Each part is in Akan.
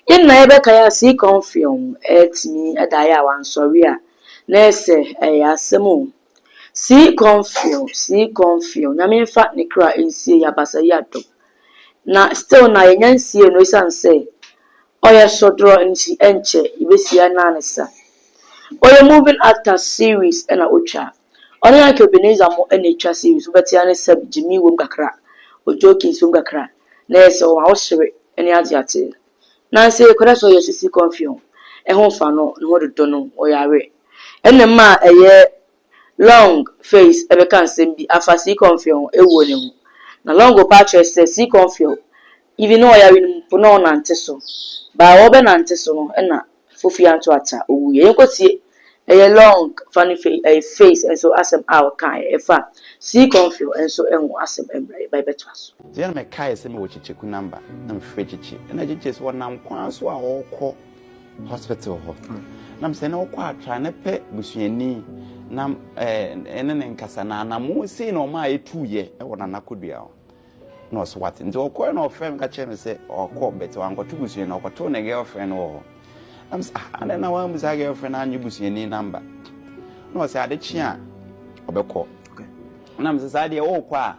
In na ebe ka ya si confirm etimi edaya wan sorry a na ese asem si confirm na me fa ne kra ensie ya basa ya do na still na yenyansie no isan say oya shodro nchi enche ibesia na anesa oya moving actor series na ocha ona ya ke Ebenezer mo na etwa series betia ne sab Jimmy wom kakra ojoki so kakra na ese o awhire ene agiate na say kwada so yesisi confirm ho fa no no do no oyare ene ma eye long face ebe kan sem bi afa si confirm ewo ne ho na long go patch say si confirm even no oyare no po no na nte so ba wo be na nte so no na fofi anto ata owu ye nkotie eye long funny face and so asem out kan efa si confirm and so enwo asem embre by beto aso Zia me kai se me wo chicheku number na mfre chichi na chiche so nam kwan so a okọ hospital ho na mse na okọ atra na pe busuani na ene ne nkasa na na mo se na o ma etu ye e wo na nakodua ho no so what nti okọ na ofem ka che me se okọ beto ankoto busuani na okoto na girlfriend wo na mse ana na wa musa girlfriend anyu busuani number no se ade chi a obekọ na mse sa de okọ a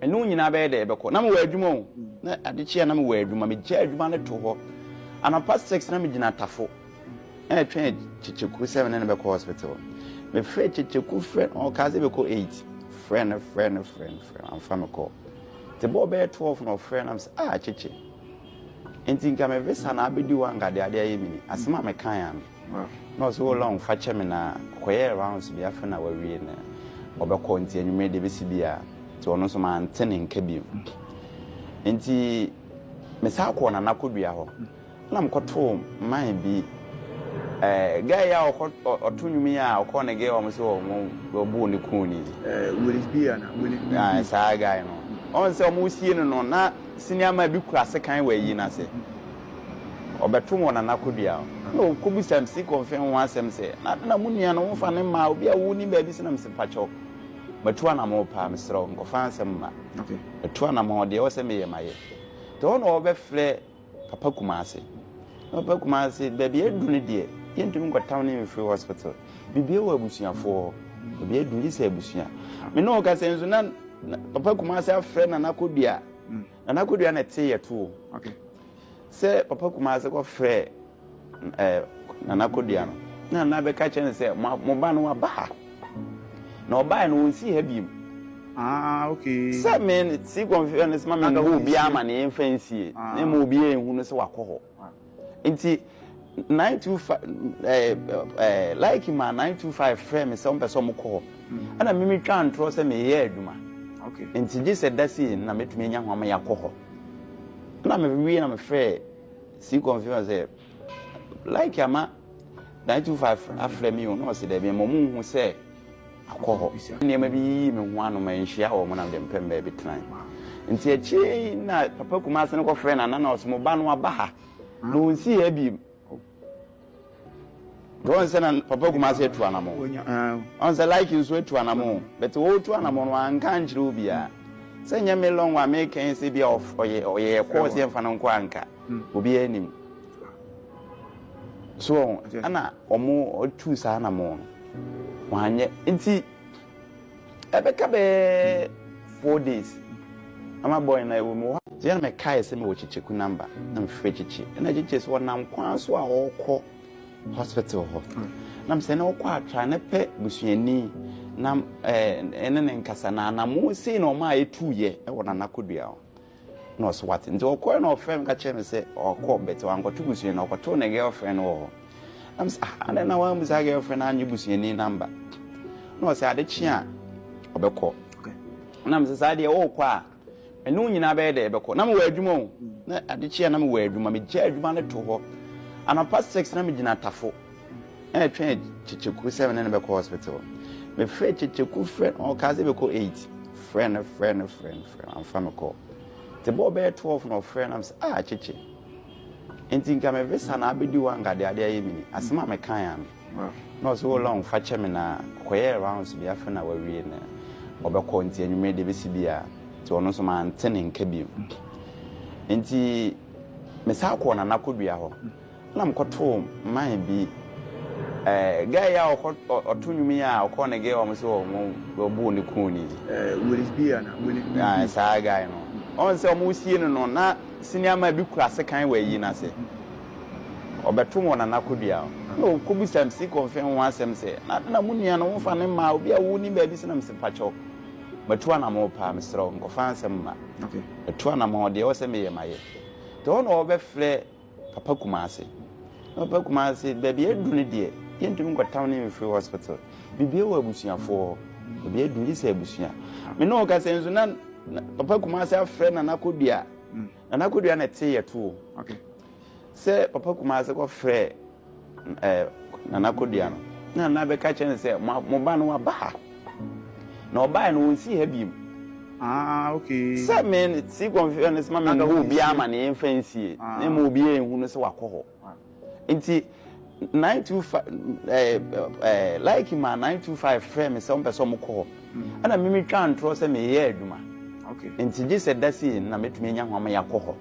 enu nyina be de ebeko na me wa adwuma o na adechia na me wa adwuma me gya adwuma ne to ho anapa 6 na me gina tafo twen chicheku 7 na be ko hospital me frɛ chicheku frɛ o ka se be ko 8 friend am from ko te bo be 12 no friend am say chiche enti nka me visa na abedi wa ngade ade ayemi asema me kan ya no so long fa che me na koye rounds bi afa na wa wie na obekɔ nti anwume de be si bia ono so man tene nka bi enti me sa akọ na nakodua ho na mkoto man bi guy ya otunwumi ya okọ na ge o mo so o bu ne kuni will it be na will it be sa guy no on se o mo sie no na senior ma bi kura se kan wa yi na se obeto mo na nakodua no kobu sam si confirm one sem se na munia no wo fa ne ma obi a wo ni ba bi se na mse pacho matua na mo pa mesro nkofa ansem ma okay matua na mo de wo se meye maye to no obe frɛ papa Kumase ba bi edu ne de yentum nkotam ne free hospital bibie wa abusuafo bi edu ni se abusua me no ka se nso na papa Kumase afrɛ na nakodua na nakodua na te ye to okay se papa Kumase ko frɛ na nakodua no na be ka chen se mo ba no aba no buy no see hebim okay say men see conference ma men go bi ama na enfansie na mo obi enhu no se wakoho nti 925 like ma 925 frame se on person mo ko ana mimi twa antro se me ye aduma okay nti je se dasi na metumi enya ho ama yakoho na me wi na me frɛ see conference like ama 925 afrɛ mi no se de bi mo mu hu se akoho niema bi me ho ano man hia wo mo na de mpemba bi tran nti echi na papa Kumase ne ko frɛ na na osmo ba no aba ha no nsi ha bi don se na papa Kumase etu anamo on se like nso etu anamo but wo etu anamo no anka nchire obi a se nya me long wa me kan se bi of oye ko se mfa no nko anka obi anim so ana omo otu sa na mo wanye nti ebeka be 4 days ama boy na ewo mo je na me kai se me wo chicheku number na mfre chichi na chiche so nam kwan so a okọ hospital ho na mse na okọ atra na pe busuani na ene ne nkasa na mo se na o ma etu ye e wo na nakodua no so what nti okọ na ofem ka che me se okọ beto ankoto busuani na okoto na girlfriend wo I'm ana na wa musa girlfriend anyu busuani number no say ade chi a obekọ okay na mse sa de wo kwa enu nyina be de ebekọ na me wa adwuma o na ade chi a na me wa adwuma me gya adwuma ne to ho anapa 6 na me gina tafo twen chicheku 7 na be ko hospital me frɛ chicheku friend o ka se be ko 8 friend am from ko te bo be 12 no friend am say chiche enti nka me visa na abedi wa ngade ade ayemi asema me kan ya no so long fa che me na koye rounds bi afa na wa wie na obekɔ nti anwume de besi bia ti ono so man tene nka bi enti me sa ko na nakodua ho na mkoto man bi guy ya otunwumi a okọ na ge o mo so obu ne kuni Willis Bia na Willis sa guy no on se o mo sie no na senior ma bi kura se kan wa yi na se obeto mo na nakodua no ko bi sam si confirm one sem se na munua no fa ne ma obi a wo ni ba bi se na mse pacho matua na mo pa mesro nko fa ansem ma okay matua na mo de o se me ye maye to ono obefle papa Kumase papa Kumase baby edu ne de yentum nko town ne free hospital bibie wo abusuafo baby edu ise abusua me no ka senzo na papa Kumase afre na nakodua na nakodua na te yeto okay se papa Kumase ko frɛ na nakodua no na be ka chen se mo ba no aba na oba no wonsi ha biem okay se men si confiance ma men go bia ma ne fancy na mo bia ehunu se wakɔ nti 925 like ma 925 frame se on person mo kɔ ana mimi twa ntro se me ye aduma okay nti je se dasi na metumi nya hwama yakɔ hɔ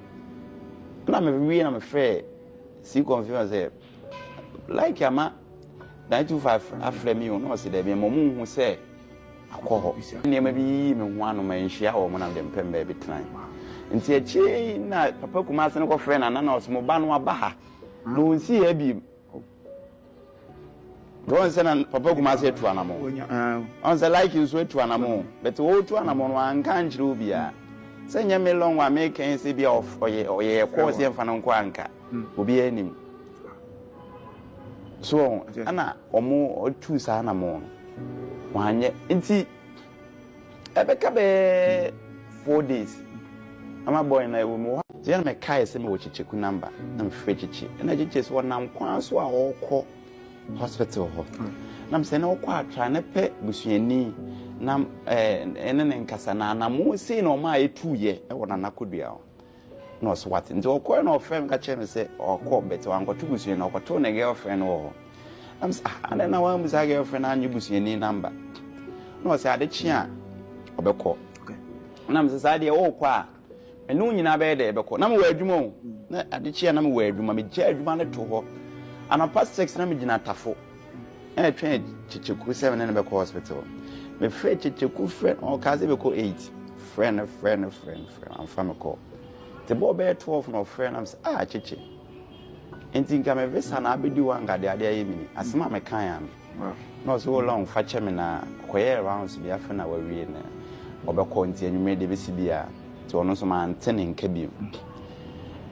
na me wi na me frɛ si confiance like ama 925 afrɛ mi o no se da bi mo mu hu se akɔ niema bi me ho ano ma nhia wo mo na dem pemba bi tran nti echi na papa Kumase ne ko frɛ na na osmo ba no aba ha no nsi ya bi don se na papa Kumase etu anamo on se like you so etu anamo but wo etu anamo no anka nchire obi a se nya me long wa me kan se bi of oye ko se mfa no nko anka obi anim so ana omo otu sa na mo wanye nti ebeka be 4 days ama boy na ewo mo je na me kai se me wo chicheku number na me frɛ chichi na chichi so nam kwan so a okɔ hospital ho na me se na okɔ atra na pɛ busuani na ene ne nkasa na mo se na o ma etu ye e wo na nakodua ho na so what nti okɔ na ofrɛ me ka che me se okɔ beti wankɔto busuani na okɔto na girlfriend wo I'm and na wa musa girlfriend anyi busuani number no say ade a obekɔ okay na me say ade wo kɔ a enu nyina be de ebekɔ na me wa adwuma o na ade chia na me wa adwuma me gya adwuma ne to hɔ ana past 6 na me gina tafo e twen chicheku 7 na bekɔ hospital me frɛ chicheku friend o ka se bekɔ 8 friend am from call the boy be 12 no friend am say chiche enti nka me visa na abedi wa ngade ade ayemi asema me kan ya no so long fa che me na koye rounds bi afa na wawie na obekɔ nti anwume de besi bia ti ono so ma ntene nka bi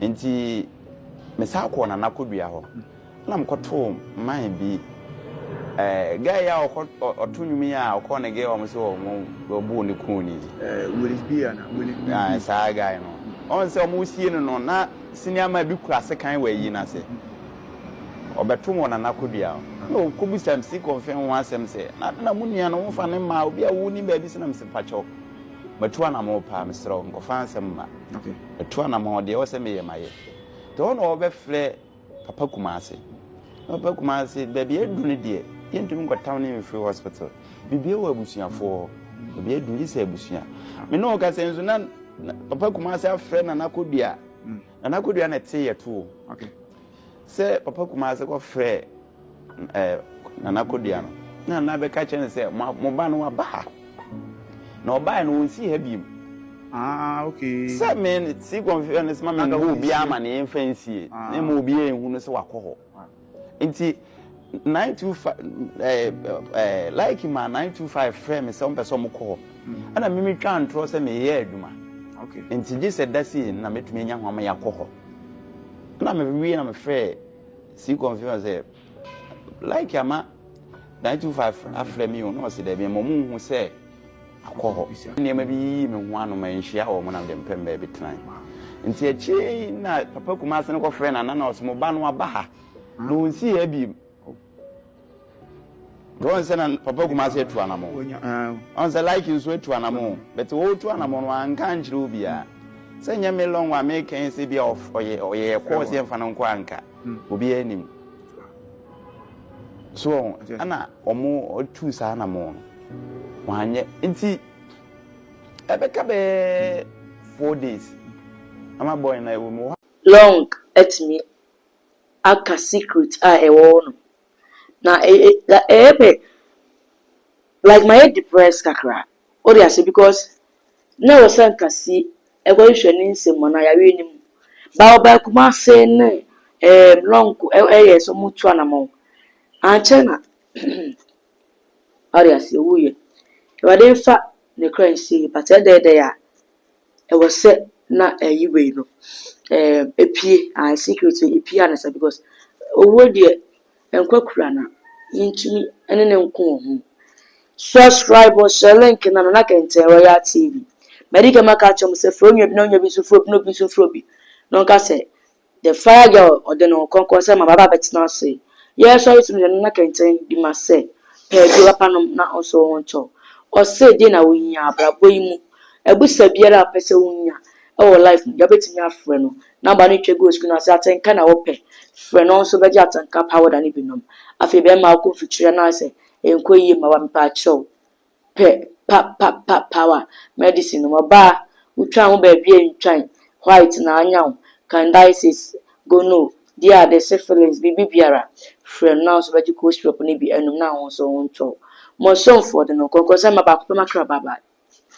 enti me sa akɔ na nakodua hɔ na mkɔto man bi guy ya otunwumi a okɔ na ge o mo so obu ne kuni Willis Bia na Willis sa guy no on se o mo sie no na senior ma bi kura se kan wa yi na se obeto mo na nakodua no ko bi sam si confirm one sem se na munua no fa ne ma obi a wo ni ba bi se na mse pacho matua na mo pa mesro nko fa ansem ma okay matua na mo de o se me ye maye to no obefle papa Kumase baby edu ne de yentum nko town ne free hospital bibie wo abusuafo baby edu ise abusua me no ka senzo na papa Kumase afre na nakodua na nakodua na te yeto okay se papa Kumase ko frɛ na nakodua no na be ka chen se mo ba no aba na oba no wonsi ha biem okay se men si confiance ma men go bia ma ne fancy na mo bia ehunu se wakɔ hɔ nti 925 like ma 925 frame se on person mo kɔ ana mimi twa ntro se me ye aduma okay nti je se dasi na metumi nya hwama yakɔ hɔ na me wi na me frɛ si confiance like ama 925 afrɛ mi o no se da bi mo mu hu se akɔ hɔ niema bi me ho ano ma nhia wo mo na dem pemba bi tran nti echi na papa Kumase ne kɔ frɛ na na osmo ba no aba ha no nsi ha bi don se na papa Kumase etu anamo on se like you so etu anamo but wo etu anamo no anka nchire obi a se nya me long wa me kan se bi of oye ko se mfa no nko anka obi anim so ana omo otu sa anamo wanye nti ebeka be 4 days ama boy na ewo mo long etimi aka secret a ewo no na ebe like my depressed kakra o dey say because na wo san kasi ego hwehwe nsem na ya we nim ba oba kuma say ne long yes so mutu anamo anchena ari ase wuye wade fa ne kransi but dey ya e was say na yiwe no epie and secret epie anasa because owo de enkwakura na yintumi ene ne nko ho subscribe or share link na kente Royal TV medical maka chom se fro nwa bi na nwa bi so fro bi no bi so fro bi no ka say the fire girl or the no konkon say my baba betina say yes so it me na kente di ma say pe bi papa no na also won to o say dey na wonya abrabo yi mu ebusa biara pese wonya e wo life ya betimi afre no na ba no twego school na say atenka na wo pe fre no so beje atenka power da ni binom afi be ma ko fitire na say enko yi ma wa mpa cho pe power medicine no ba utwa ho ba bia ntwan white na anyaw candidiasis gono dia the syphilis biara fre no so beje ko strop ni bi enum na ho so won to mo so for the no konko say ma ba ko makra baba